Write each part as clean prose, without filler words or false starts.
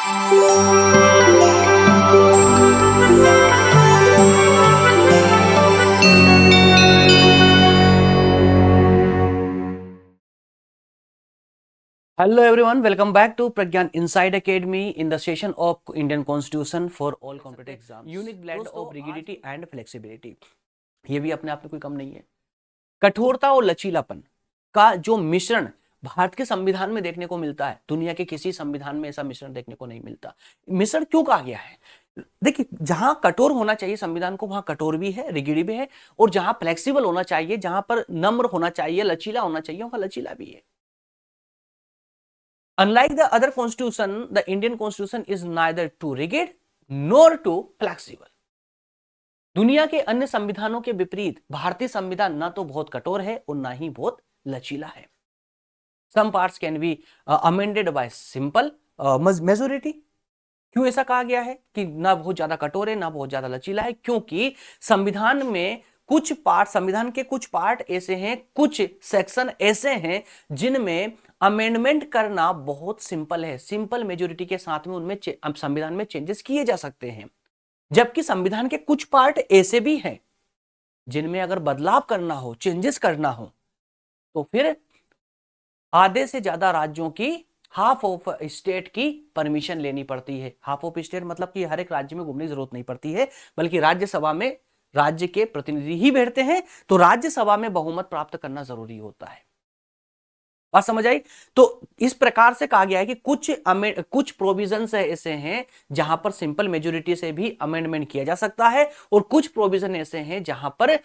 Hello everyone, welcome back to Pragyan Inside Academy in the session of Indian Constitution for all competitive exams. Unique blend of rigidity and flexibility. ये भी अपने आप में कोई कम नहीं है। कठोरता और लचीलापन का जो मिश्रण भारत के संविधान में देखने को मिलता है, दुनिया के किसी संविधान में ऐसा मिश्रण देखने को नहीं मिलता। मिश्रण क्यों कहा गया है? देखिए, जहां कठोर होना चाहिए संविधान को, वहां कठोर भी है, रिगिड भी है, और जहां फ्लेक्सिबल होना चाहिए, जहां पर नम्र होना चाहिए, लचीला होना चाहिए, वहां लचीला भी है। Unlike the other constitution, the Indian constitution is neither too rigid nor too flexible. दुनिया के अन्य संविधानों के विपरीत भारतीय संविधान ना तो बहुत कठोर है और ना ही बहुत लचीला है। Some parts can be amended by simple majority. क्यों ऐसा कहा गया है कि ना बहुत ज्यादा कठोर है ना बहुत ज्यादा लचीला है? क्योंकि संविधान में कुछ पार्ट, संविधान के कुछ पार्ट ऐसे हैं, कुछ सेक्शन ऐसे हैं जिनमें अमेंडमेंट करना बहुत सिंपल है। सिंपल मेजोरिटी के साथ में उनमें संविधान में चेंजेस किए जा सकते हैं। जबकि संविधान के कुछ पार्ट ऐसे भी हैं जिनमें अगर बदलाव करना हो, चेंजेस करना हो, तो फिर आधे से ज्यादा राज्यों की, हाफ ऑफ स्टेट की परमिशन लेनी पड़ती है। हाफ ऑफ स्टेट मतलब कि हर एक राज्य में घूमने की जरूरत नहीं पड़ती है, बल्कि राज्यसभा में राज्य के प्रतिनिधि ही बैठते हैं, तो राज्यसभा में बहुमत प्राप्त करना जरूरी होता है। बात समझ आई? तो इस प्रकार से कहा गया है कि कुछ प्रोविजंस ऐसे हैं जहां पर सिंपल मेजोरिटी से भी अमेंडमेंट किया जा सकता है, और कुछ प्रोविजन ऐसे हैं जहां पर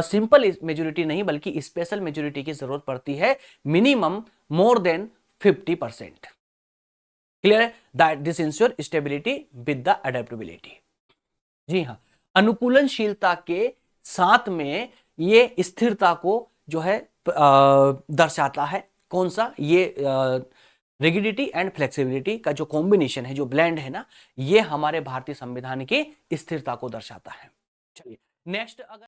सिंपल मेजोरिटी नहीं बल्कि स्पेशल मेजोरिटी की जरूरत पड़ती है, मिनिमम मोर देन 50%। क्लियर है? That this ensure stability with the adaptability. जी हाँ, अनुकूलनशीलता के साथ में ये स्थिरता को जो है दर्शाता है। कौन सा? ये रिगिडिटी एंड फ्लेक्सिबिलिटी का जो कॉम्बिनेशन है, जो ब्लेंड है ना, ये हमारे भारतीय संविधान की स्थिरता को दर्शाता है। चलिए नेक्स्ट, अगर